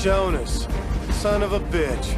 Jonas, son of a bitch.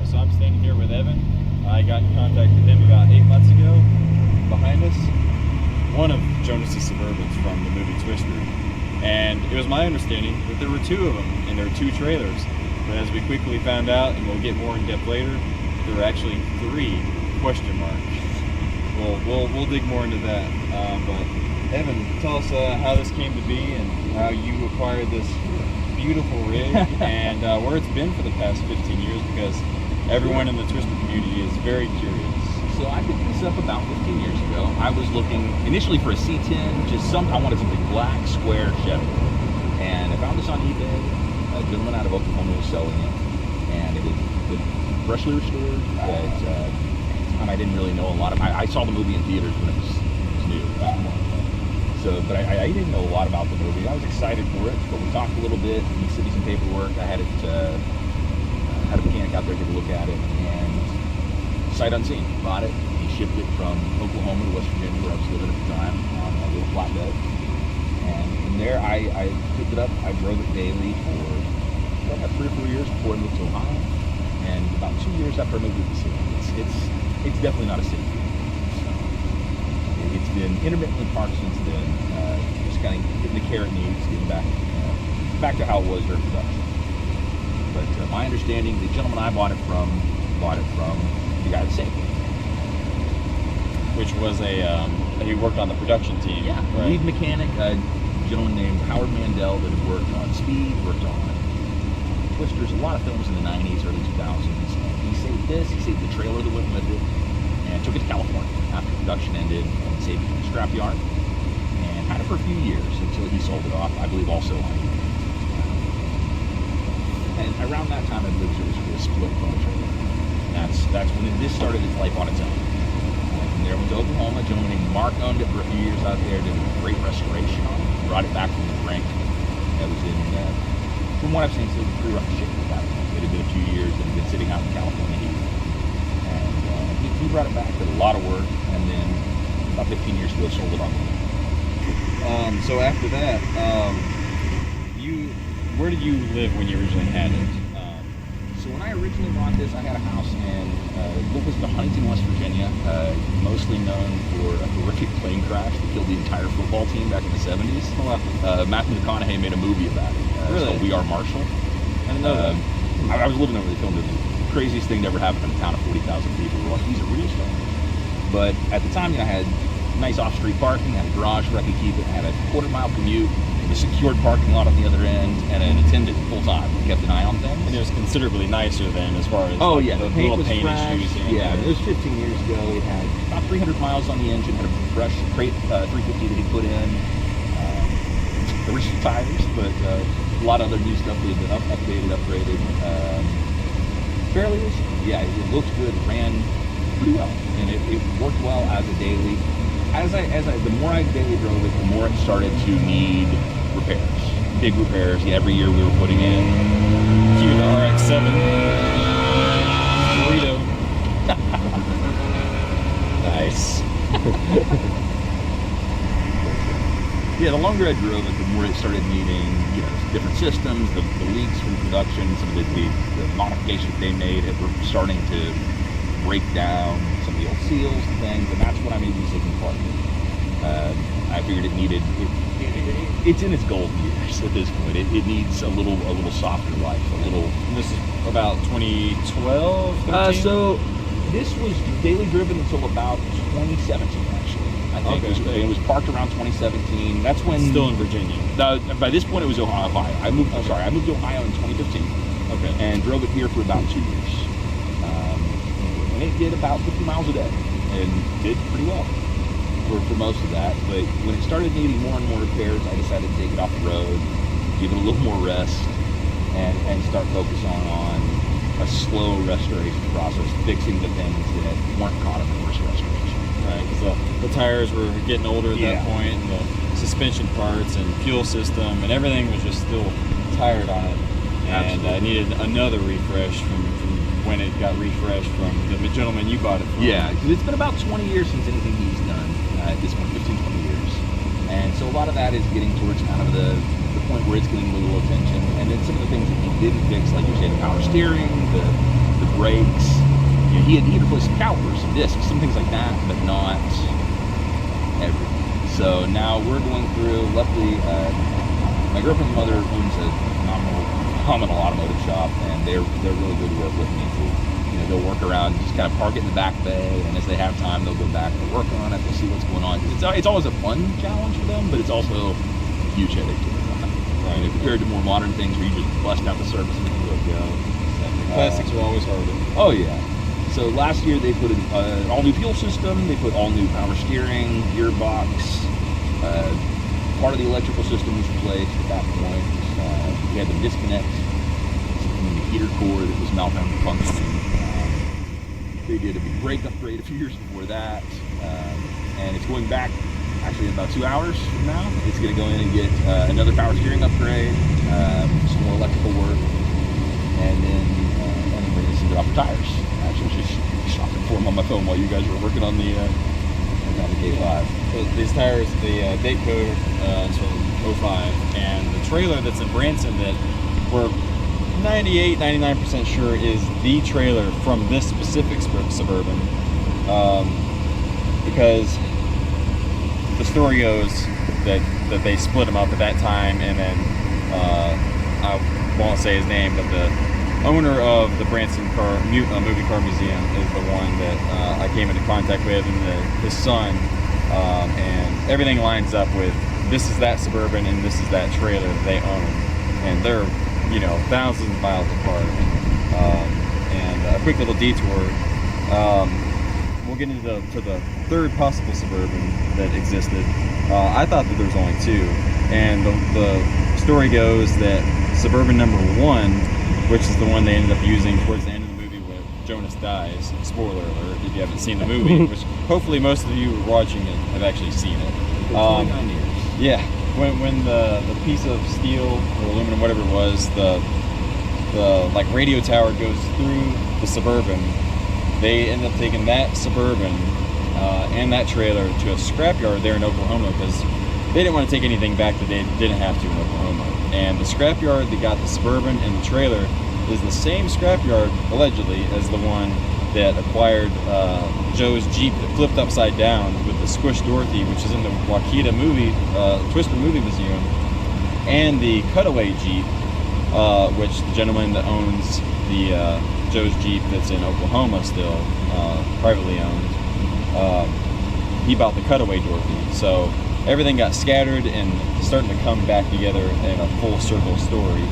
So I'm standing here with Evan. I got in contact with him about 8 months ago. Behind us, one of Jonas' Suburbans from the movie Twister. And it was my understanding that there were two of them, and there were two trailers. But as we quickly found out, and we'll get more in depth later, there were actually three, question mark. We'll dig more into that. But Evan, tell us how this came to be and how you acquired this beautiful rig and where it's been for the past 15 years, because everyone in the Twister community is very curious. So I picked this up about 15 years ago. I was looking initially for a C10, I wanted something black, square, Chevy. And I found this on eBay. A gentleman out of Oklahoma was selling it. And it was freshly restored. At the time I didn't really know a lot of I saw the movie in theaters when it was new. But I didn't know a lot about the movie. I was excited for it, but we talked a little bit. He sent me some paperwork. I had it had a mechanic out there take a look at it, and sight unseen, bought it. He shipped it from Oklahoma to West Virginia, where I was living at the time, on a little flatbed. And from there, I picked it up. I drove it daily for about 3 or 4 years before I moved to Ohio. And about 2 years after I moved to the city, it's definitely not a city. So it's been intermittently parked since then. Just kind of getting the care it needs, getting back to how it was during production. But my understanding, the gentleman I bought it from the guy that saved it. Which was he worked on the production team. Yeah, right? Lead mechanic, a gentleman named Howard Mandel that had worked on Speed, worked on Twisters, a lot of films in the 90s, early 2000s. And he saved this, he saved the trailer that went with it, and took it to California after production ended, and saved it from the scrapyard, and had it for a few years until he sold it off, I believe also on eBay. And around that time, I believe there was a split from the trailer. That's when this started its life on its own. From there, went to Oklahoma. A gentleman named Mark owned it for a few years out there, did a great restoration on it, brought it back from the brink. That was in, from what I've seen, it's in pretty rough shape at that point. It had been a few years that had been sitting out in California heat. And he brought it back, did a lot of work, and then about 15 years ago, sold it on. So after that, where did you live when you originally had it? So when I originally bought this, I had a house in what was Huntington, West Virginia, mostly known for a horrific plane crash that killed the entire football team back in the 70s. Matthew McConaughey made a movie about it. Really? It's called We Are Marshall. I didn't know that. I was living over the film. It was the craziest thing that ever happened in a town of 40,000 people. We're like, he's a real story. But at the time, I had nice off-street parking, I had a garage where I could keep it, I had a quarter-mile commute, a secured parking lot on the other end, and an attendant full-time who kept an eye on things. And it was considerably nicer then, as far as the little paint was paint fresh. issues. Yeah, it was 15 years ago. It had about 300 miles on the engine, had a fresh crate 350 that he put in. There were some tires, but a lot of other new stuff that had been updated, upgraded. Fairly recent. Yeah, it looked good, ran pretty well, and it worked well as a daily. The more I daily drove it, the more it started to need repairs, big repairs. Yeah, every year we were putting in. Cue the RX-7 burrito. Nice. Yeah, the longer I drove it, the more it started needing, different systems, the leaks from production, some of the modifications they made it were starting to break down some of the old seals and things, and that's when I made these looking part. I figured it needed, it's in its golden years at this point. It needs a little softer life, a little. And this is about 2012, 13? So this was daily driven until about 2017, actually. I think it was parked around 2017. That's when Still in Virginia. By this point, it was Ohio. I moved to Ohio in 2015. Okay. And drove it here for about 2 years. And it did about 50 miles a day, and did pretty well for most of that. But when it started needing more and more repairs, I decided to take it off the road, give it a little more rest, and start focusing on a slow restoration process, fixing the things that weren't caught in the first restoration. Right, because the tires were getting older at that point, and the suspension parts and fuel system and everything was just still tired on it. And I needed another refresh from when it got refreshed from the gentleman you bought it from. Yeah, because it's been about 20 years since anything he's done at this point, 15, 20 years. And so a lot of that is getting towards kind of the point where it's getting a little attention. And then some of the things that he didn't fix, like you said, the power steering, the brakes. He had replaced some calipers, some discs, some things like that, but not everything. So now we're going through, luckily, my girlfriend's mother owns a phenomenal automotive shop, and they're really good to work with me too. They'll work around, just kind of park it in the back bay, and as they have time, they'll go back and work on it. They'll see what's going on. It's always a fun challenge for them, but it's also a huge headache to them. Right. Compared to more modern things where you just bust out the surface and let it go. Plastics are always harder. Oh yeah. So last year they put an all-new fuel system. They put all-new power steering, gearbox. Part of the electrical system was replaced at that point. We had them disconnect the heater core that was malfunctioning. They did a big brake upgrade a few years before that, and it's going back actually in about 2 hours from now. It's going to go in and get another power steering upgrade, some more electrical work, and then we're going to send it off for tires. Actually, just shopping for them on my phone while you guys were working on the K5. These tires, the date code is from 05, and the trailer that's in Branson that we're 99% sure is the trailer from this specific Suburban, because the story goes that they split them up at that time, and then I won't say his name, but the owner of the Branson Movie Car Museum is the one that I came into contact with, and his son, and everything lines up with this is that Suburban and this is that trailer that they own, and they're thousands of miles apart. And a quick little detour. We'll get into the third possible Suburban that existed. I thought that there was only two, and the story goes that Suburban number 1, which is the one they ended up using towards the end of the movie when Jonas dies. Spoiler alert if you haven't seen the movie, which hopefully most of you watching it have actually seen it. 29 years. Yeah, when the piece of steel or aluminum, whatever it was, the like radio tower goes through the Suburban, they end up taking that Suburban and that trailer to a scrapyard there in Oklahoma, because they didn't want to take anything back that they didn't have to in Oklahoma. And the scrapyard that got the Suburban and the trailer is the same scrapyard, allegedly, as the one that acquired Joe's Jeep that flipped upside down with the Squish Dorothy, which is in the Wakita Twister Movie Museum, and the Cutaway Jeep, which the gentleman that owns the Joe's Jeep that's in Oklahoma still, privately owned, he bought the Cutaway Dorothy. So everything got scattered and starting to come back together in a full circle story.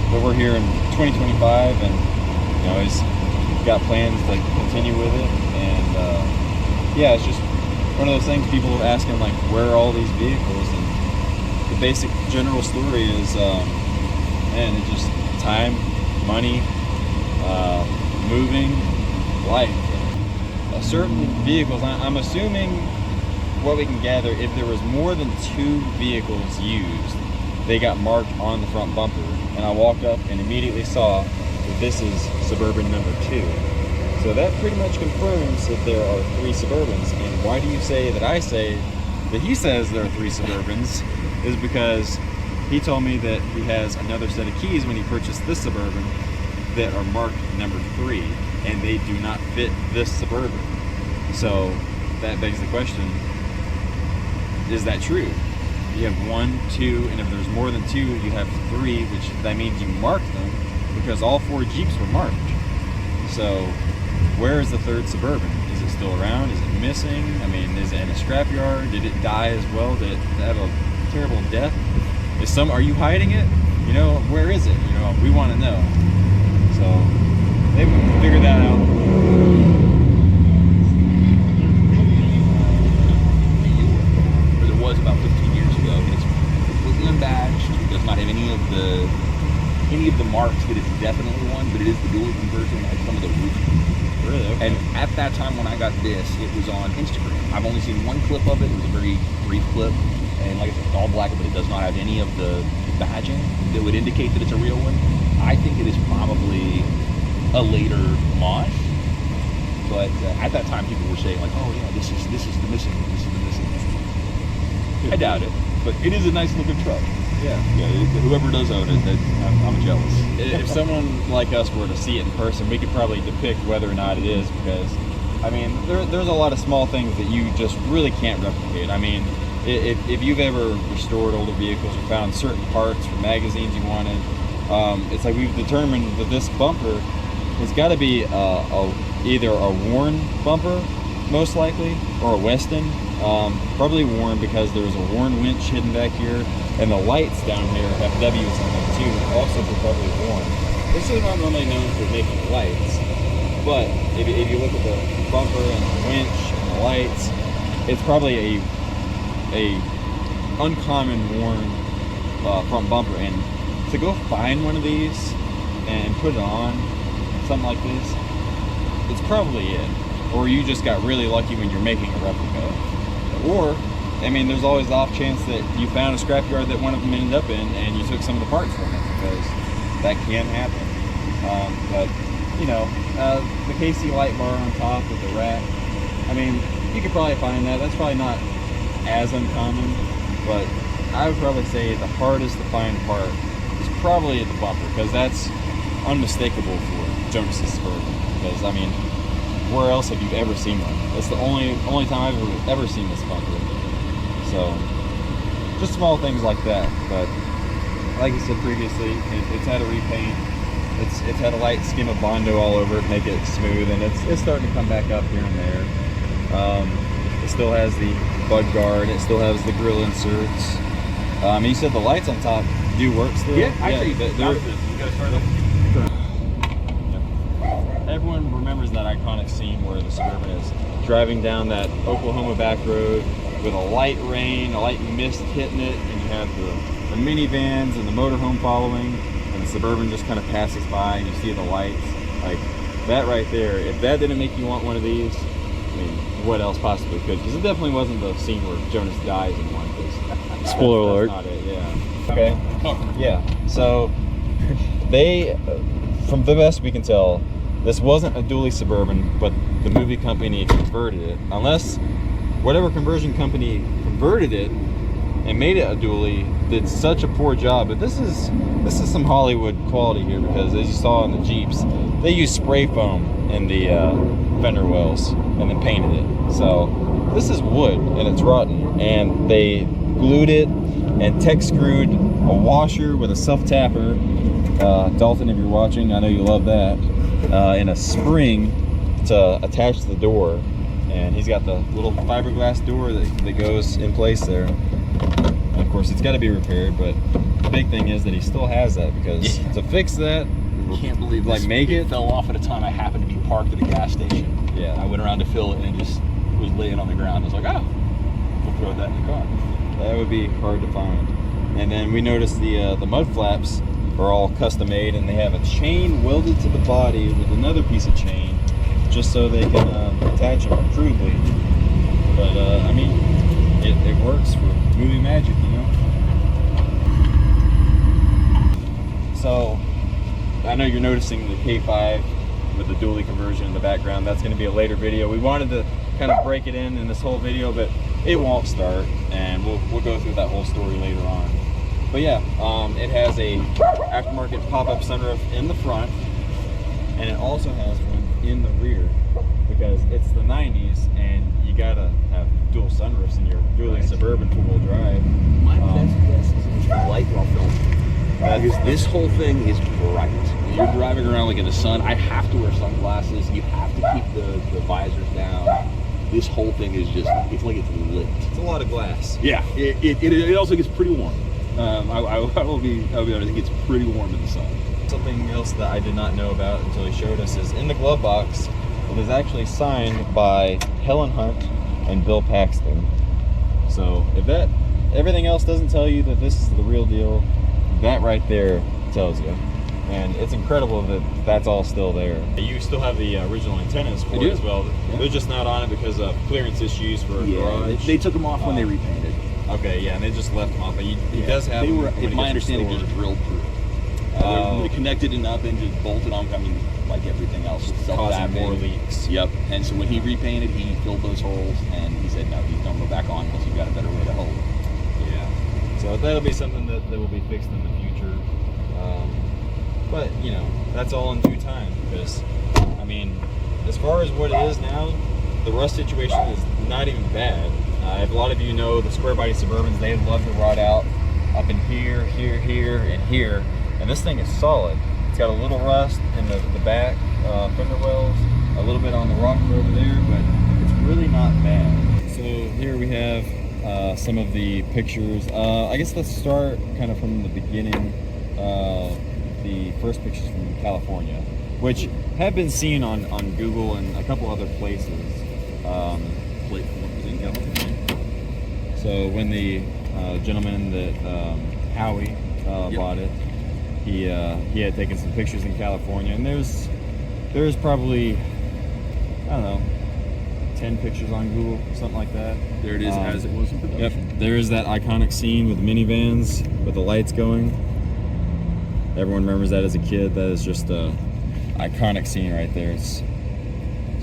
But we're here in 2025, and he's got plans to continue with it. And it's just one of those things. People are asking, like, where are all these vehicles? And the basic general story is, it's just time, money, moving, life. Certain vehicles, I'm assuming what we can gather, if there was more than 2 vehicles used, they got marked on the front bumper, and I walked up and immediately saw that this is Suburban number 2. So So that pretty much confirms that there are 3 Suburbans. And why do you say that I say that he says there are 3 Suburbans? Is because he told me that he has another set of keys when he purchased this Suburban that are marked number 3, and they do not fit this Suburban. So that begs the question, is that true? You have 1, 2, and if there's more than 2, you have 3, which that means you marked them because all 4 Jeeps were marked. So where is the 3rd Suburban? Is it still around? Is it missing? I mean, is it in a scrapyard? Did it die as well? Did it have a terrible death? Are you hiding it? You know, where is it? You know, we want to know. So maybe we can figure that out. Or there was about 15 years ago. It's completely unbadged. It does not have any of the marks that it's definitely one, but it is the dual conversion at some of the roof. Really? Okay. And at that time when I got this, it was on Instagram. I've only seen one clip of it. It was a very brief clip. And like I said, it's all black, but it does not have any of the badging that would indicate that it's a real one. I think it is probably a later mod. But at that time, people were saying like, "Oh yeah, this is the missing one. This is the missing one." I doubt it, but it is a nice looking truck. Yeah. Whoever does own it, I'm jealous. If someone like us were to see it in person, we could probably depict whether or not it is, because, I mean, there's a lot of small things that you just really can't replicate. I mean, if you've ever restored older vehicles or found certain parts or magazines you wanted, it's like we've determined that this bumper has got to be either a worn bumper, most likely, or a Weston. Probably worn, because there's a worn winch hidden back here, and the lights down here have W's on them too, also probably worn. This is not normally known for making lights, but if you look at the bumper and the winch and the lights, it's probably a uncommon worn front bumper. And to go find one of these and put it on, something like this, it's probably it. Or you just got really lucky when you're making a replica. Or, I mean, there's always the off chance that you found a scrapyard that one of them ended up in and you took some of the parts from it, because that can happen. But, you know, the KC light bar on top with the rack, I mean, you could probably find that. That's probably not as uncommon, but I would probably say the hardest to find part is probably the bumper, because that's unmistakable for Jonas' Suburban. Because, I mean, where else have you ever seen one? That's the only time I've ever seen this bumper. So, just small things like that. But like I said previously, it's had a repaint. It's had a light skim of Bondo all over it to make it smooth, and it's starting to come back up here and there. It still has the bud guard. It still has the grill inserts. You said the lights on top do work still? Yeah, actually, they're. you gotta start up. Everyone remembers that iconic scene where the Suburban is driving down that Oklahoma back road with a light rain, a light mist hitting it, and you have the minivans and the motorhome following, and the Suburban just kind of passes by, and you see the lights. Like, that right there, if that didn't make you want one of these, I mean, what else possibly could? Because it definitely wasn't the scene where Jonas dies in one. Spoiler alert. That's not it, yeah. Okay. Yeah. So, they, from the best we can tell, this wasn't a dually Suburban, but the movie company converted it. Unless whatever conversion company converted it and made it a dually did such a poor job. But this is some Hollywood quality here, because as you saw in the Jeeps, they used spray foam in the fender wells and then painted it. So this is wood and it's rotten, and they glued it and tech screwed a washer with a self-tapper. Dalton, if you're watching, I know you love that. In a spring to attach to the door, and he's got the little fiberglass door that goes in place there. And of course, it's got to be repaired, but the big thing is that he still has that, because to fix that, I can't believe like this. make it fell off at a time I happened to be parked at a gas station. Yeah, I went around to fill it and it just was laying on the ground. I was like, oh, we'll throw that in the car. that would be hard to find. And then we noticed the mud flaps are all custom made, and they have a chain welded to the body with another piece of chain, just so they can attach them crudely. But I mean, it works for movie magic, you know. So I know you're noticing the K5 with the dually conversion in the background. That's going to be a later video. We wanted to kind of break it in this whole video, but it won't start, and we'll go through that whole story later on. But yeah, it has a aftermarket pop-up sunroof in the front, and it also has one in the rear, because it's the 90s and you gotta have dual sunroofs in your dually Suburban four-wheel drive. My best guess is it was the light while filming. Because this whole thing is bright. When you're driving around like in the sun, I have to wear sunglasses. You have to keep the visors down. This whole thing is just, it's like it's lit. It's a lot of glass. Yeah, it also gets pretty warm. I will be honest, it gets pretty warm in the sun. Something else that I did not know about until he showed us is in the glove box, it is actually signed by Helen Hunt and Bill Paxton. So if that, everything else doesn't tell you that this is the real deal, that right there tells you. And it's incredible that that's all still there. You still have the original antennas for it as well. Yeah. They're just not on it because of clearance issues for a garage. They took them off when they repainted. Okay, yeah, and they just left them off. But it does have. They were, in my understanding, just drilled through. They connected it up and just bolted on. I mean, like everything else, causing more leaks. Yep. And so when he repainted, he filled those holes, and he said, "No, you don't go back on unless you've got a better way to hold it." Yeah. So that'll be something that will be fixed in the future. But you know, that's all in due time, because I mean, as far as what it is now, the rust situation is not even bad. If a lot of you know the square body Suburbans, they love to rot out up in here, here, and here. And this thing is solid. It's got a little rust in the back fender wells, a little bit on the rocker over there, but it's really not bad. So here we have some of the pictures. I guess let's start kind of from the beginning. The first pictures from California, which have been seen on Google and a couple other places. In California. So when the gentleman that Howie bought it, he had taken some pictures in California, and there's probably, I don't know, 10 pictures on Google, something like that. There it is, as it was in production. Yep, there is that iconic scene with the minivans with the lights going. Everyone remembers that as a kid. That is just a iconic scene right there. It's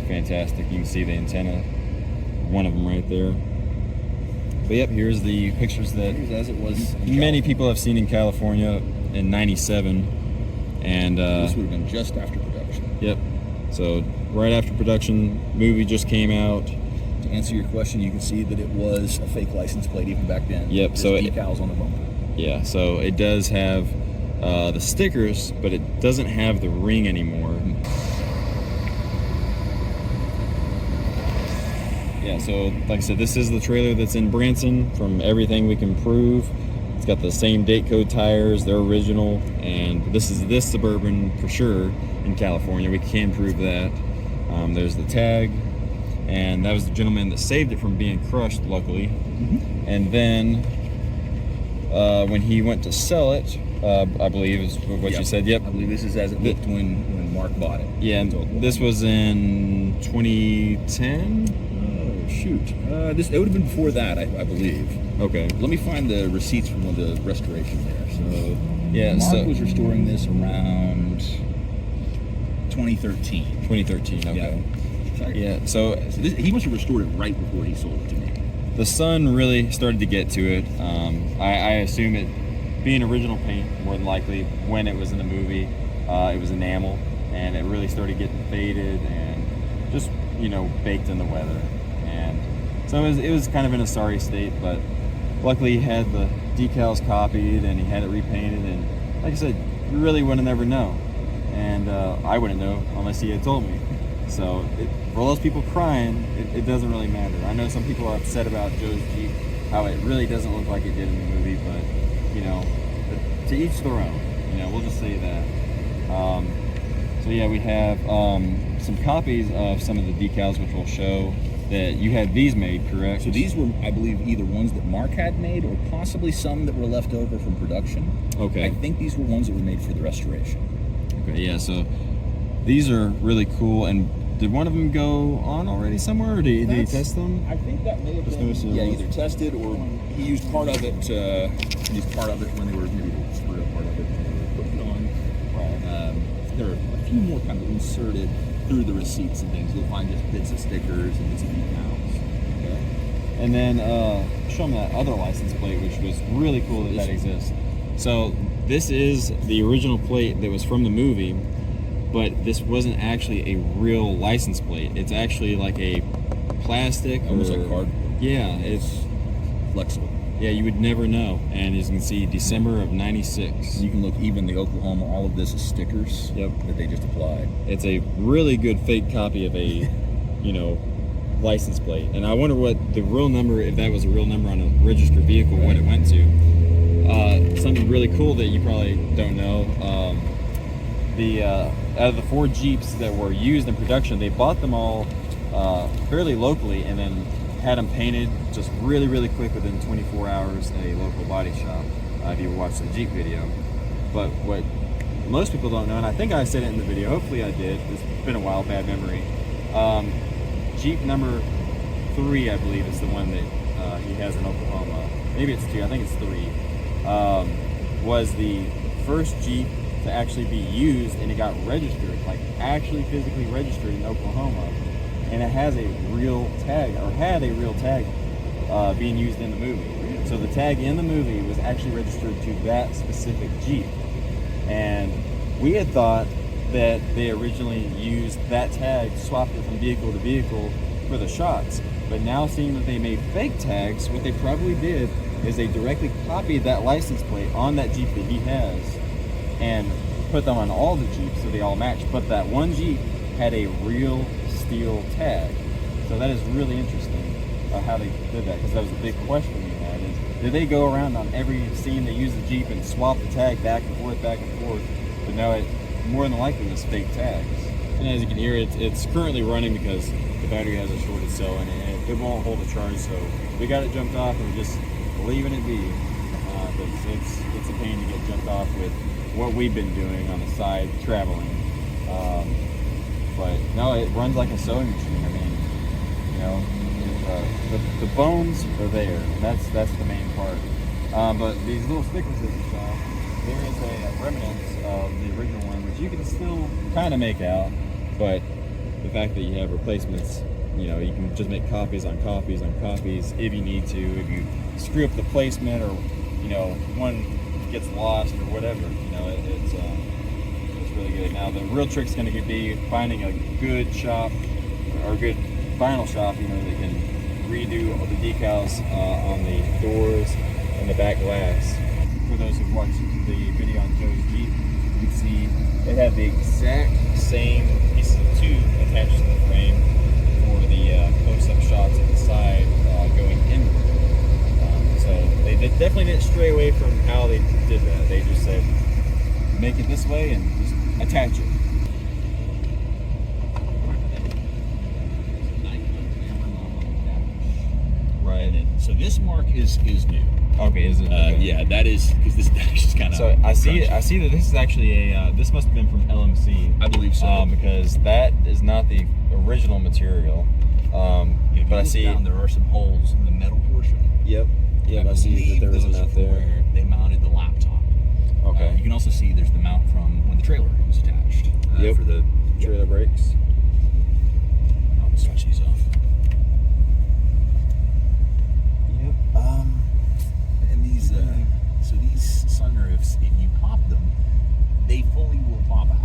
fantastic. You can see the antenna, one of them right there. But yep, here's the pictures that as it was many people have seen in California in '97, and this would have been just after production. Yep. So right after production, movie just came out. To answer your question, you can see that it was a fake license plate even back then. Yep. There's so decals on the bumper. Yeah. So it does have the stickers, but it doesn't have the ring anymore. Yeah, so like I said, this is the trailer that's in Branson. From everything we can prove, it's got the same date code tires, they're original, and this is this Suburban for sure in California. We can prove that. There's the tag, and that was the gentleman that saved it from being crushed, luckily. Mm-hmm. And then when he went to sell it, I believe is what you said. Yep. I believe this is as it looked when Mark bought it. Yeah, and this was in 2010. Oh shoot! It would have been before that, I believe. Okay. Let me find the receipts from the restoration there. So yeah, Mark was restoring this around 2013. 2013. Okay. Yeah. So he must have restored it right before he sold it to me. The sun really started to get to it. I assume it being original paint, more than likely, when it was in the movie, it was enamel, and it really started getting faded and just, you know, baked in the weather. And so it was kind of in a sorry state, but luckily he had the decals copied and he had it repainted, and like I said, you really wouldn't ever know. And I wouldn't know unless he had told me. So for all those people crying, it doesn't really matter. I know some people are upset about Joe's Jeep, how it really doesn't look like it did in the movie, but you know, to each their own. You know, we'll just say that. So yeah, we have some copies of some of the decals, which will show that you had these made, correct? So these were, I believe, either ones that Mark had made or possibly some that were left over from production. Okay. I think these were ones that were made for the restoration. Okay, yeah, so these are really cool. And did one of them go on already somewhere, or did he test them? I think that may have been, either tested or he used part of it. He used part of it when they were maybe screwed up part of it when they were putting it on. Right. There are a few few more kind of inserted through the receipts and things. You'll find just bits of stickers and bits of decals. Okay. And then show them that other license plate, which was really cool that exists. So this is the original plate that was from the movie, but this wasn't actually a real license plate. It's actually like a plastic, almost like card. Yeah, it's flexible. Yeah, you would never know. And as you can see, December of '96. You can look, even the Oklahoma, all of this is stickers. Yep. That they just applied. It's a really good fake copy of a, license plate. And I wonder what the real number, if that was a real number on a registered vehicle, what it went to. Something really cool that you probably don't know. Out of the 4 Jeeps that were used in production, they bought them all fairly locally and then had them painted just really, really quick within 24 hours at a local body shop, if you watched the Jeep video. But what most people don't know, and I think I said it in the video, hopefully I did, it's been a while, bad memory. Jeep number 3, I believe, is the one that he has in Oklahoma. Maybe it's 2, I think it's 3. Was the first Jeep to actually be used, and it got registered, like actually physically registered in Oklahoma. And it has a real tag, or had a real tag being used in the movie. So the tag in the movie was actually registered to that specific Jeep. And we had thought that they originally used that tag, swapped it from vehicle to vehicle for the shots. But now seeing that they made fake tags, what they probably did is they directly copied that license plate on that Jeep that he has and put them on all the Jeeps so they all matched. But that one Jeep had a real steel tag. So that is really interesting how they did that, because that was a big question we had, is did they go around on every scene they use the Jeep and swap the tag back and forth, but no, it more than likely was fake tags. And as you can hear, it's currently running because the battery has a shorted cell in it and it won't hold a charge, so we got it jumped off and we're just leaving it be. But it's a pain to get jumped off with what we've been doing on the side traveling. But no, it runs like a sewing machine. I mean, the bones are there, and that's the main part. But these little stickers that you saw, there is a remnants of the original one, which you can still kind of make out. But the fact that you have replacements, you can just make copies on copies on copies if you need to. If you screw up the placement, or one gets lost or whatever, it's really good. Now the real trick's going to be finding a good shop or a good vinyl shop, that can redo all the decals on the doors and the back glass. For those who've watched the video on Joe's Jeep, you can see it had the exact same pieces of tube attached to the frame for the close-up shots at the side going inward. So they definitely didn't stray away from how they did that. They just said, make it this way and just attach it. Right. So this mark is new. Okay, is it? Okay. Yeah, that is, because this dash is kind of. So I see that this is actually this must have been from LMC. I believe so. Because that is not the original material. But I see down, there are some holes in the metal portion. Yep. Yeah, I see that there was a mount there. Where they mounted the laptop. Okay. You can also see there's the mount from when the trailer was attached. Yep. For the trailer brakes. I'll switch these off. Yep. And these, so these sunroofs, if you pop them, they fully will pop out.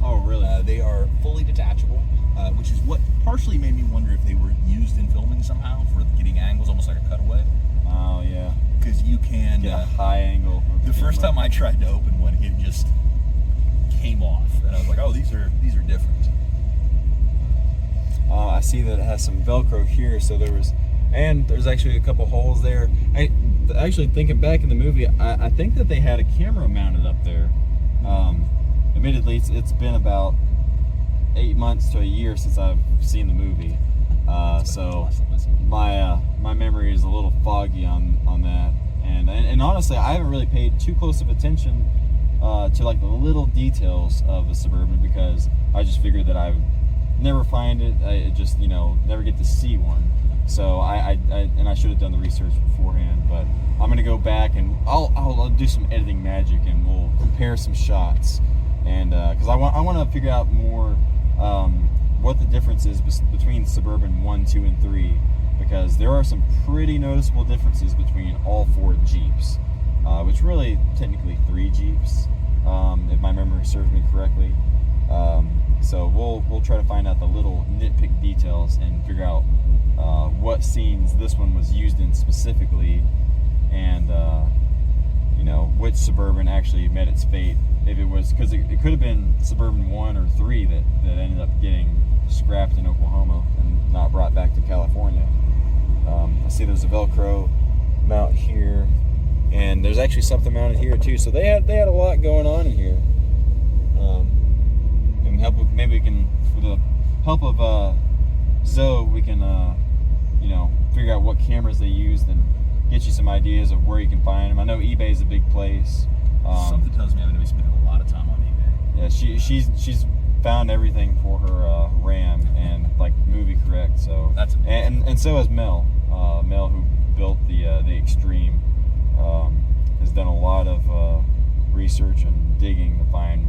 Oh, really? They are fully detachable, which is what partially made me wonder if they were used in filming somehow for getting angles, almost like a cutaway. Oh, yeah. Because you can get a high angle. The first time I tried to open one, it just came off, and I was like, "Oh, these are different." I see that it has some Velcro here, so there's actually a couple holes there. Actually, thinking back in the movie, I think that they had a camera mounted up there. Admittedly, it's been about 8 months to a year since I've seen the movie, so my memory is a little foggy on that. And honestly, I haven't really paid too close of attention to like the little details of a Suburban, because I just figured that I would never find it. I just never get to see one. So I should have done the research beforehand. But I'm gonna go back and I'll do some editing magic, and we'll compare some shots and because I want to figure out more what the difference is between Suburban 1, 2, and 3, because there are some pretty noticeable differences between all 4 Jeeps, which really technically 3 Jeeps, if my memory serves me correctly. So we'll try to find out the little nitpick details and figure out what scenes this one was used in specifically, and which Suburban actually met its fate. If it was, because it could have been Suburban 1 or 3 that ended up getting scrapped in Oklahoma and not brought back to California. I see there's a Velcro mount here, and there's actually something mounted here too. So they had a lot going on in here. And maybe we can, with the help of Zoe, we can figure out what cameras they used and get you some ideas of where you can find them. I know eBay is a big place. Something tells me I'm going to be spending a lot of time on eBay. Yeah, she's found everything for her Ram and like movie correct. So that's amazing. and so has Mel. Mel, who built the Extreme, has done a lot of research and digging to find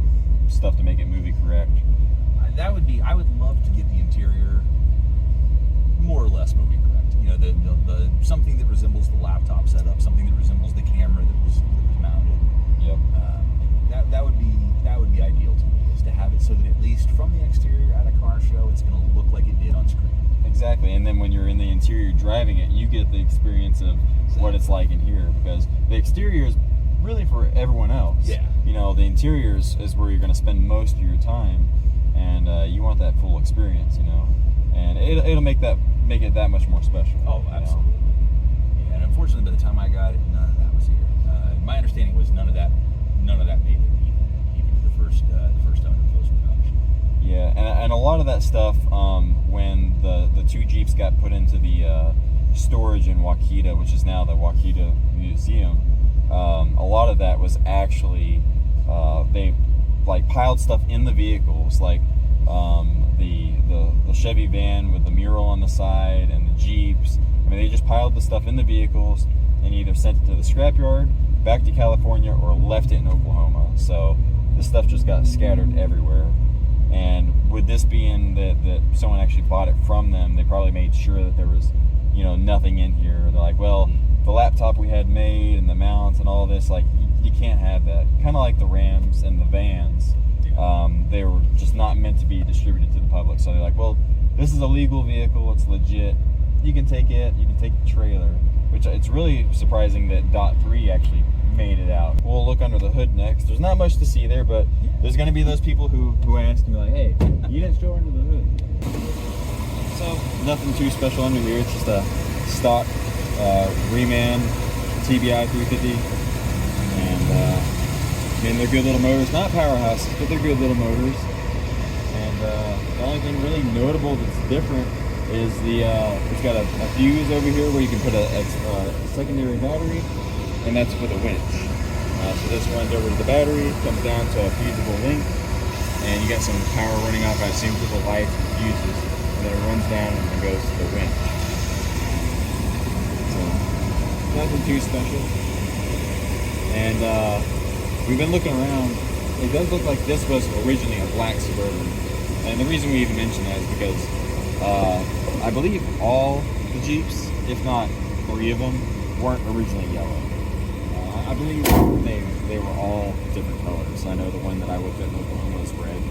stuff to make it movie correct. I would love to get the interior more or less movie correct. The something that resembles the laptop setup, something that resembles the camera that was mounted. Yep. That would be ideal to me, is to have it so that at least from the exterior at a car show, it's going to look like it did on screen. Exactly, and then when you're in the interior driving it, you get the experience of what it's like in here, because the exterior is really for everyone else. Yeah. The interior is where you're going to spend most of your time, and you want that full experience, and it'll make it that much more special. Oh, absolutely. Yeah, and unfortunately, by the time I got it, none of that was here. My understanding was none of that made it even to the first own and post-production. Yeah, and a lot of that stuff, when the 2 Jeeps got put into the storage in Waukeeta, which is now the Waukeeta Museum, a lot of that was actually they like piled stuff in the vehicles, like the Chevy van with the mural on the side and the Jeeps. I mean, they just piled the stuff in the vehicles and either sent it to the scrapyard, back to California, or left it in Oklahoma. So this stuff just got scattered everywhere. And with this being that someone actually bought it from them, they probably made sure that there was, nothing in here. They're like, well, the laptop we had made and the mounts and all this, like, you can't have that. Kind of like the Rams and the vans. They were just not meant to be distributed to the public. So they're like, well, this is a legal vehicle. It's legit. You can take it. You can take the trailer. Which it's really surprising that Dot 3 actually made it out. We'll look under the hood next. There's not much to see there, but there's going to be those people who ask me, like, hey, you didn't show under the hood. So nothing too special under here. It's just a stock Reman TBI 350. And they're good little motors. Not powerhouses, but they're good little motors. And the only thing really notable that's different is it's got a fuse over here where you can put a secondary battery, and that's for the winch. So this runs over to the battery, comes down to a fusible link, and you got some power running off, I assume, to the lights and fuses, and then it runs down and goes to the winch. So nothing too special. And we've been looking around. It does look like this was originally a black Suburban, and the reason we even mention that is because I believe all the Jeeps, if not 3 of them, weren't originally yellow. I believe they were all different colors. I know the one that I looked at in Oklahoma was red.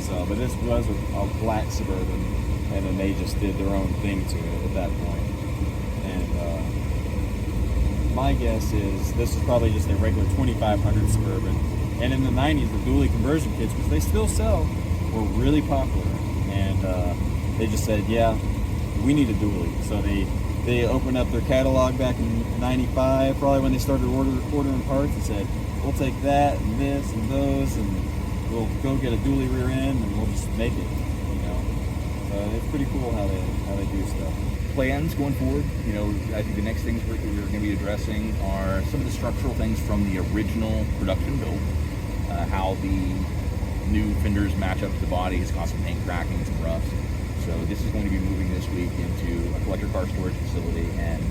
So, but this was a black Suburban, and then they just did their own thing to it at that point. And my guess is this is probably just a regular 2500 Suburban. And in the 90s, the dually conversion kits, which they still sell, were really popular. And they just said, yeah, we need a dually. So they opened up their catalog back in 95, probably when they started ordering parts, and said, we'll take that and this and those, and we'll go get a dually rear end, and we'll just make it, So it's pretty cool how they do stuff. Plans going forward, I think the next things we're going to be addressing are some of the structural things from the original production build, how the new fenders match up to the body, has caused some paint cracking and some rust. So this is going to be moving this week into a collector car storage facility, and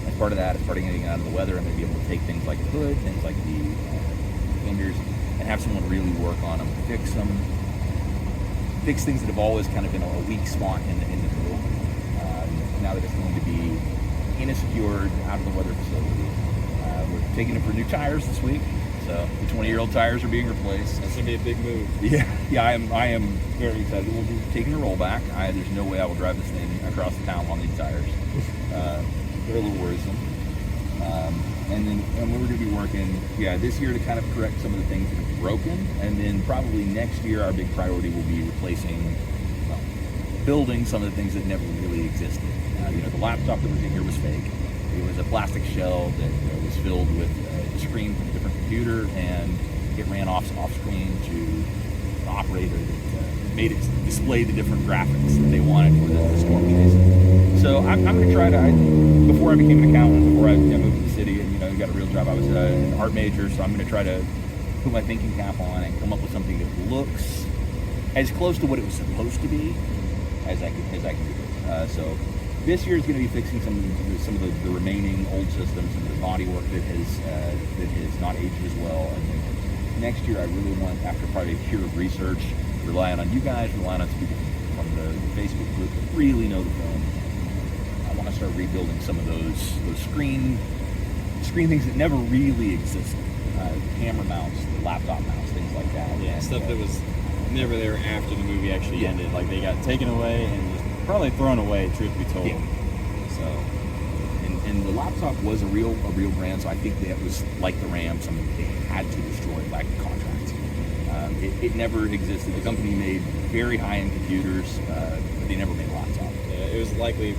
as part of that, as part of getting out of the weather, I'm going to be able to take things like the hood, things like the fenders, and have someone really work on them, fix them, fix things that have always kind of been a weak spot in the middle. Now that it's going to be in a secured, out of the weather facility. We're taking it for new tires this week, so the 20-year-old tires are being replaced. That's gonna be a big move. Yeah, I am very excited. We'll be taking a rollback. There's no way I will drive this thing across the town on these tires. They're a little worrisome. And we're going to be working, this year to kind of correct some of the things that have broken, and then probably next year our big priority will be replacing, building some of the things that never really existed. The laptop that was in here was fake. It was a plastic shell that was filled with a screen from a different computer, and it ran off screen to an operator that made it display the different graphics that they wanted for the storm chase. So I'm going to try to, before I became an accountant, before I moved to the city and got a real job, I was an art major, so I'm going to try to put my thinking cap on and come up with something that looks as close to what it was supposed to be as I can do it. So this year is going to be fixing some of the remaining old systems, some of the body work that has not aged as well. And then next year, I really want, after probably a year of research, relying on you guys, relying on some people from the Facebook group that really know the film. I want to start rebuilding some of those screen things that never really existed. Camera mounts, laptop mounts, things like that. Yeah, stuff that was never there after the movie actually ended. Like they got taken away and just probably thrown away, truth be told. Yeah. So, and the laptop was a real brand, so I think that was like the RAM, something that they had to destroy by contract. It never existed. The company made very high-end computers, but they never made a laptop. Yeah, it was likely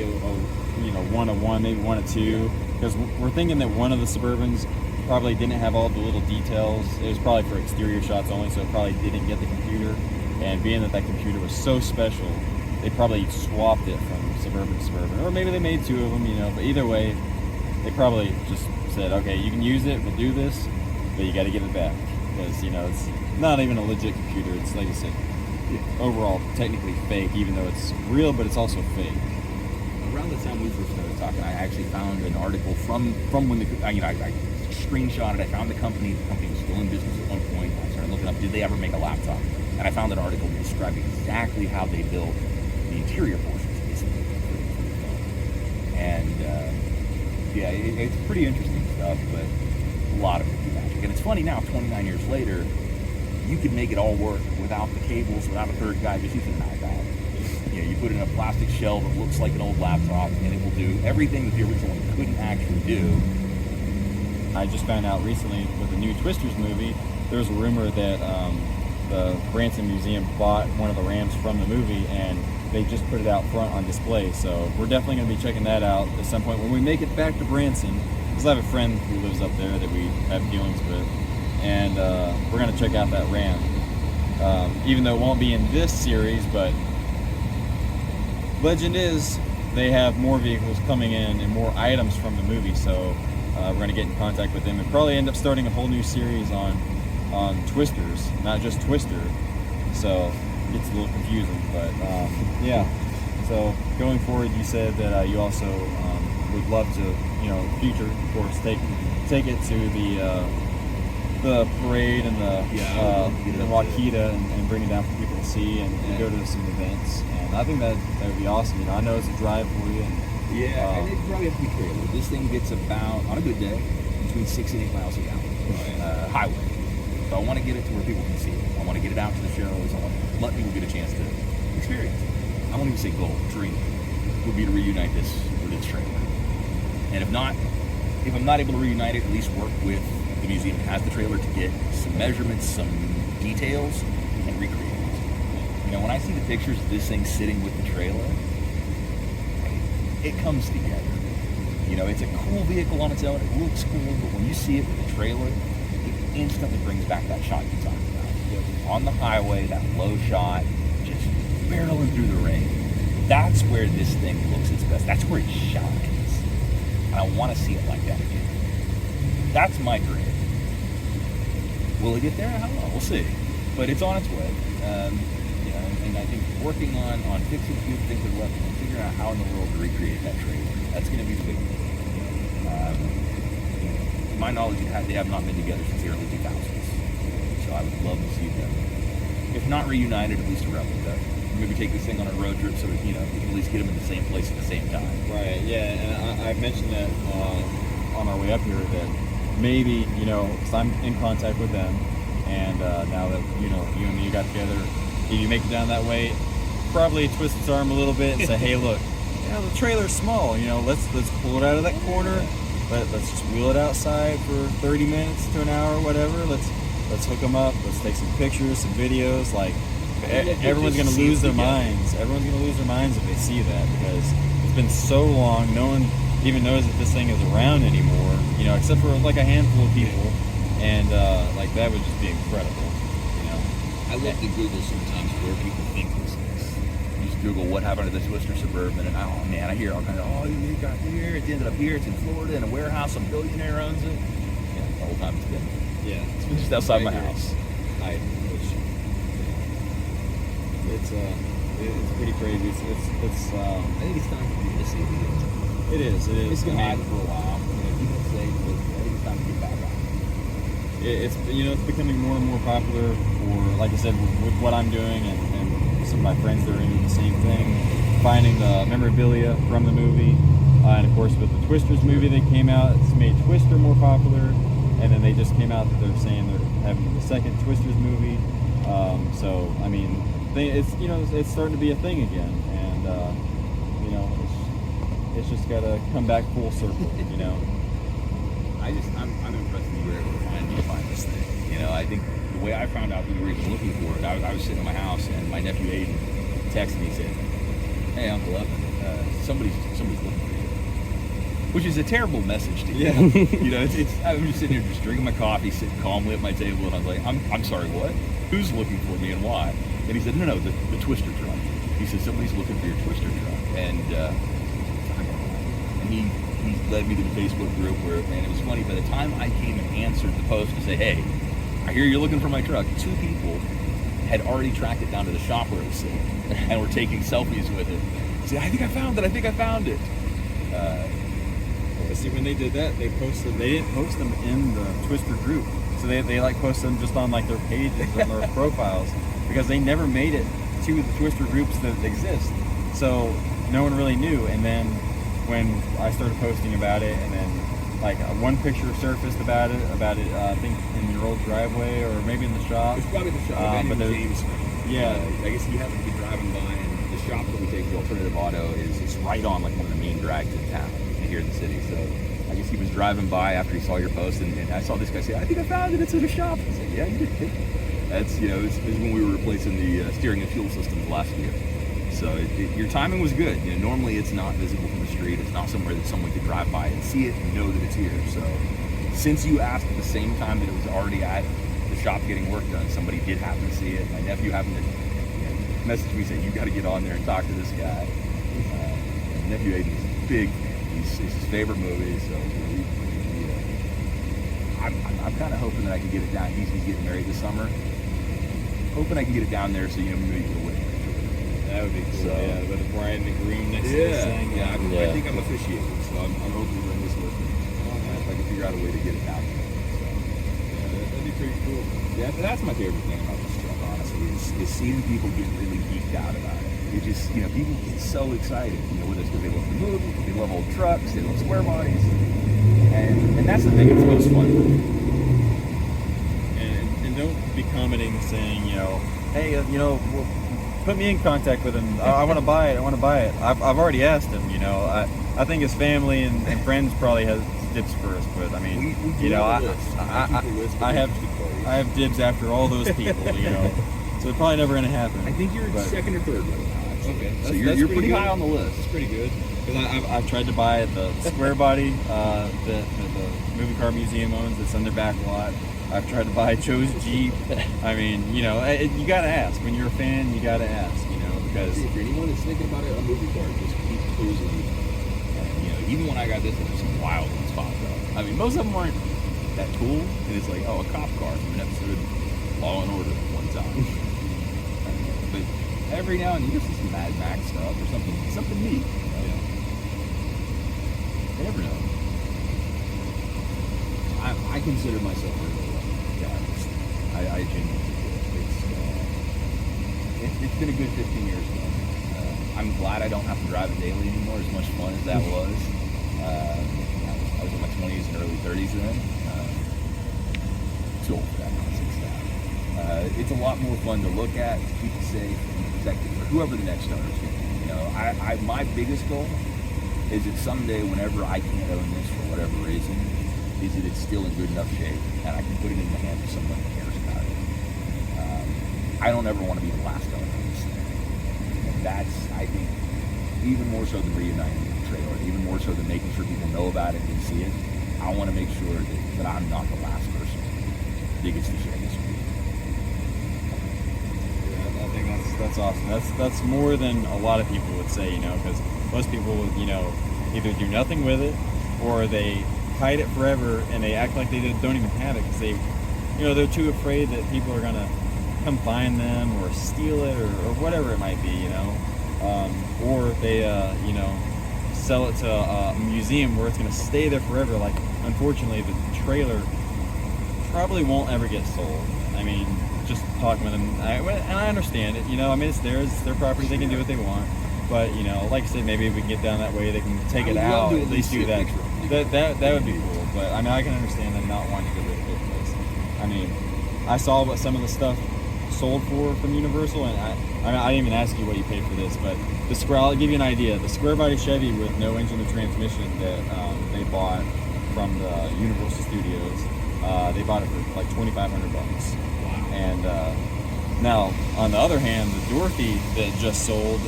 a 1-1, maybe 1-2, because we're thinking that one of the Suburbans probably didn't have all the little details. It was probably for exterior shots only, so it probably didn't get the computer. And being that computer was so special, they probably swapped it from Suburban to Suburban, or maybe they made two of them, But either way, they probably just said, "Okay, you can use it, we'll do this, but you got to give it back because it's not even a legit computer. It's like I said, overall technically fake, even though it's real, but it's also fake." Around the time we first started talking, I actually found an article from when I screenshotted. I found the company. The company was still in business at one point. I started looking up, did they ever make a laptop? And I found an article that described exactly how they built the interior portions, basically. And it's pretty interesting stuff, but a lot of it is magic. And it's funny now, 29 years later, you could make it all work without the cables, without a third guy, just using an iPad. You put it in a plastic shell that looks like an old laptop, and it will do everything that the original one couldn't actually do. I just found out recently with the new Twisters movie, there was a rumor that the Branson Museum bought one of the Rams from the movie, and they just put it out front on display. So we're definitely going to be checking that out at some point when we make it back to Branson, because I have a friend who lives up there that we have dealings with, and we're going to check out that Ram. Even though it won't be in this series, but legend is they have more vehicles coming in and more items from the movie, so we're going to get in contact with them and probably end up starting a whole new series on Twisters, not just Twister. So it gets a little confusing, but so going forward, you said that you also would love to, future, of course, take it to the parade and the Waukeeta and bring it down for people to see and go to some events. And I think that would be awesome. I know it's a drive for you. And it probably has to be trailer. This thing gets about, on a good day, between 6 and 8 miles a gallon highway. So I want to get it to where people can see it. I want to get it out to the shows. I want to let people get a chance to experience it. I won't even say goal, dream would be to reunite this with its trailer. And if I'm not able to reunite it, at least work with the museum that has the trailer to get some measurements, some details, and recreate it. When I see the pictures of this thing sitting with the trailer, it comes together. It's a cool vehicle on its own. It looks cool, but when you see it with the trailer, it instantly brings back that shot you talked about. On the highway, that low shot, just barreling through the rain. That's where this thing looks its best. That's where it shines. And I want to see it like that again. That's my dream. Will it get there? I don't know. We'll see. But it's on its way. And I think working on fixing a few things that are left and figuring out how in the world to recreate that trailer, that's going to be the big thing. To my knowledge, they have not been together since the early 2000s. so I would love to see them, if not reunited, at least a replica. Maybe take this thing on a road trip so that, we can at least get them in the same place at the same time. Right, yeah, and I mentioned that on our way up here that maybe, because I'm in contact with them, and now that, you and me got together, if you make it down that way, probably twist its arm a little bit and say, hey, look, the trailer's small, let's pull it out of that corner, let's just wheel it outside for 30 minutes to an hour, whatever, let's hook them up, let's take some pictures, some videos, everyone's going to lose their minds. Everyone's going to lose their minds if they see that, because it's been so long, no one even knows that this thing is around anymore, except for like a handful of people, and that would just be incredible. I love to Google sometimes where people think this is. You just Google what happened to the Twister Suburban, and oh man, I hear all kinds of, you got here, it ended up here, it's in Florida in a warehouse, some billionaire owns it. Yeah, the whole time it's been. Yeah, it's been just outside my house. It's pretty crazy. It's I think it's time for you to see it. It is. It's been hiding for a while. People say, but I think it's time to get back on. It's becoming more and more popular for, like I said, with what I'm doing and some of my friends that are into the same thing, finding the memorabilia from the movie, and of course with the Twisters movie that came out, it's made Twister more popular, and then they just came out that they're saying they're having the second Twisters movie. So I mean, it's starting to be a thing again, and it's just got to come back full circle, I'm impressed that you were able to find this thing. I think the way I found out that you were even looking for it, I was sitting in my house and my nephew Aiden texted me and said, "Hey, Uncle Evan, somebody's looking for you," which is a terrible message to hear. Yeah. I'm just sitting here just drinking my coffee, sitting calmly at my table, and I was like, I'm sorry, what? Who's looking for me and why? And he said, no, the Twister truck. He said, somebody's looking for your Twister truck. And he led me to the Facebook group where, man, it was funny. By the time I came and answered the post to say, hey, I hear you're looking for my truck, 2 people had already tracked it down to the shop where it was sitting and were taking selfies with it. Say, I think I found it. See, when they did that, they didn't post them in the Twister group. So they posted them just on their pages and their profiles, because they never made it to the Twister groups that exist. So no one really knew. And then when I started posting about it, and then one picture surfaced about it, I think in your old driveway or maybe in the shop. It's probably the shop. But James, yeah, I guess he happened to be driving by, and the shop that we take the alternative auto is right on one of the main drags in town here in the city. So I guess he was driving by after he saw your post, and I saw this guy say, I think I found it, it's in the shop. I said, yeah, you did. That's, this is when we were replacing the steering and fuel systems last year. So your timing was good. Normally it's not visible from the street. It's not somewhere that someone could drive by and see it and know that it's here. So since you asked at the same time that it was already at the shop getting work done, somebody did happen to see it. My nephew happened to message me saying, you got to get on there and talk to this guy. My nephew Aiden is big. It's his favorite movie, so I'm kind of hoping that I can get it down. He's getting married this summer. Hoping I can get it down there so maybe you can win. That would be cool. So, yeah, with the bride and the groom next to this thing. Yeah, I think I'm officiating, so I'm hoping to bring this with me. If I can figure out a way to get it down there. So, That'd be pretty cool. Yeah, that's my favorite thing about this truck, honestly, is seeing people get really geeked out about it. It just, people get so excited, whether it's because they love the movie, they love old trucks, they love square bodies. And that's the thing that's most fun for me. And don't be commenting saying, hey, put me in contact with him. I want to buy it. I've already asked him, I think his family and friends probably has dibs first, but I mean, I have dibs after all those people, so it's probably never going to happen. I think you're second or third right now. Okay, so you're pretty high on the list. It's pretty good. Because I've tried to buy the square body that the movie car museum owns that's on their back lot. I've tried to buy Joe's Jeep. I mean, you got to ask. When you're a fan, you got to ask, because... If anyone that's thinking about a movie car, just keep cruising. Even when I got this, there's some wild ones popped up. I mean, most of them aren't that cool, and it's like, a cop car from an episode of Law and Order one time. But every now and then, you see some Mad Max stuff or something neat. You never know. I consider myself a real guy. I genuinely been a good 15 years ago. I'm glad I don't have to drive it daily anymore, as much fun as that was. I was in my 20s and early 30s then. Too old for that nonsense now. It's a lot more fun to look at, to keep it safe, and protect it for whoever the next owner is going to be. You know, my biggest goal is that someday, whenever I can't own this for whatever reason, is that it's still in good enough shape and I can put it in the hands of someone who cares about it. I don't ever want to be the last owner of this thing. And that's, I think, even more so than reuniting with the trailer, even more so than making sure people know about it and see it. I want to make sure that I'm not the last person that gets to share this with you. Yeah, I think that's awesome. That's more than a lot of people would say, you know, because most people would, you know, either do nothing with it or they hide it forever and they act like they don't even have it because they, you know, they're too afraid that people are gonna come find them or steal it or whatever it might be, you know, or they, you know, sell it to a museum where it's gonna stay there forever. Like, unfortunately, the trailer probably won't ever get sold. I mean, just talking with them, and I understand it, you know. I mean, it's theirs, it's their property, they can do what they want. But, you know, like I said, maybe if we can get down that way, they can take it out, at least do that. That would be cool. But, I mean, I can understand them not wanting to get rid of it. Because, I mean, I saw what some of the stuff sold for from Universal, and I didn't even ask you what you paid for this, but the square, I'll give you an idea. The square body Chevy with no engine or transmission that they bought from the Universal Studios, they bought it for like $2,500. Wow. And now, on the other hand, the Dorothy that just sold,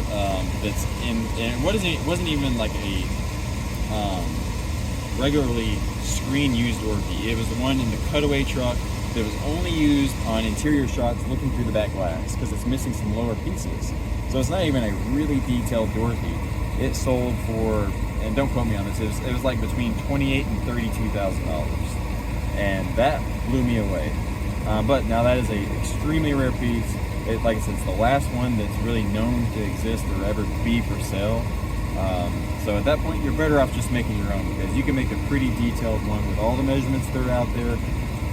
that's in, and it wasn't even like a regularly screen used Dorothy. It was the one in the cutaway truck that was only used on interior shots looking through the back glass because it's missing some lower pieces. So it's not even a really detailed Dorothy. It sold for, and don't quote me on this, it was like between $28,000 and $32,000. And that blew me away. But now that is a extremely rare piece. Like I said, it's the last one that's really known to exist or ever be for sale. So at that point, you're better off just making your own because you can make a pretty detailed one with all the measurements that are out there.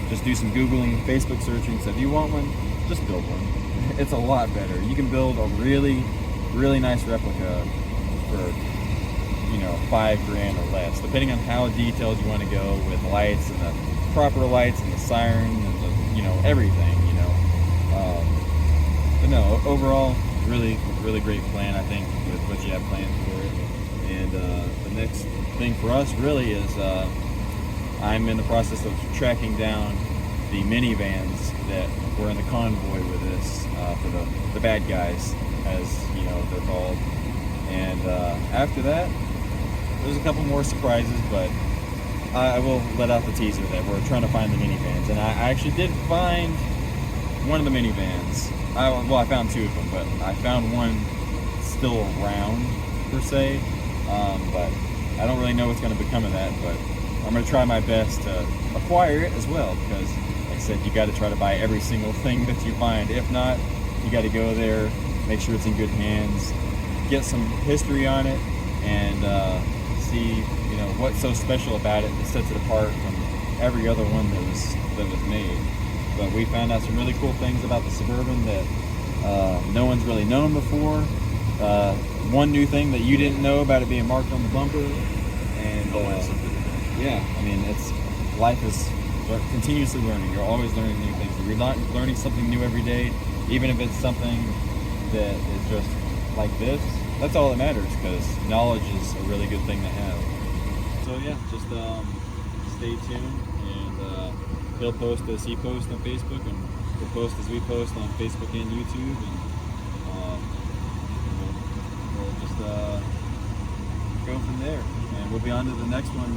Just do some Googling, Facebook searching. So if you want one, just build one. It's a lot better. You can build a really, really nice replica for, you know, $5,000 or less, depending on how detailed you want to go with lights and the proper lights and the siren and the, you know, everything, you know. But no, overall, really, really great plan, I think, with what you have planned for it. And the next thing for us really is I'm in the process of tracking down the minivans that were in the convoy with us for the bad guys, as you know they're called. And after that, there's a couple more surprises, but I will let out the teaser that we're trying to find the minivans. And I actually did find one of the minivans. I found two of them, but I found one still around, per se. But I don't really know what's going to become of that, but I'm going to try my best to acquire it as well, because, like I said, you got to try to buy every single thing that you find. If not, you got to go there, make sure it's in good hands, get some history on it, and see, you know, what's so special about it that sets it apart from every other one that was made. But we found out some really cool things about the Suburban that no one's really known before. One new thing that you didn't know about it being marked on the bumper, and yeah, I mean, life is continuously learning. You're always learning new things. You're not learning something new every day, even if it's something that is just like this. That's all that matters, because knowledge is a really good thing to have. So yeah, just stay tuned, and he'll post as he posts on Facebook, and we'll post as we post on Facebook and YouTube, and we'll just go from there. And we'll be on to the next one.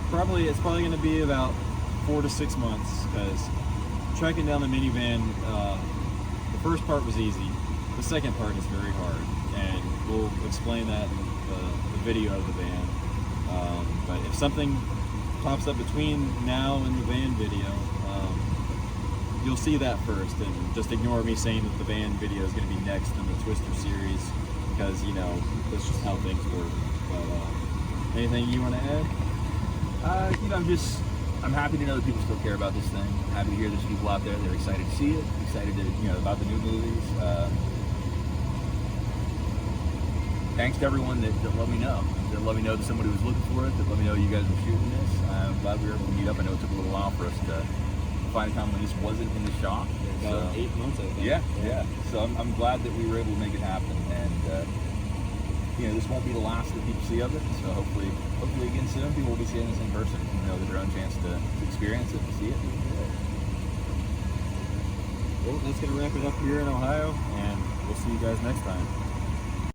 It's probably going to be about 4 to 6 months, because tracking down the minivan, the first part was easy. The second part is very hard, and we'll explain that in the video of the van. But if something pops up between now and the van video, you'll see that first, and just ignore me saying that the van video is going to be next in the Twister series, because, you know, that's just how things work. But anything you want to add? You know, I'm happy to know that people still care about this thing. I'm happy to hear there's people out there that are excited to see it, excited to, you know, about the new movies. thanks to everyone that let me know. That let me know that somebody was looking for it, that let me know you guys were shooting this. I'm glad we were able to meet up. I know it took a little while for us to find a time when this wasn't in the shop. About 8 months, I think. Yeah. So I'm glad that we were able to make it happen. And, this won't be the last that people see of it. So hopefully again soon, people will be seeing this in person and know that their own chance to experience it and see it. Well, that's going to wrap it up here in Ohio, and we'll see you guys next time.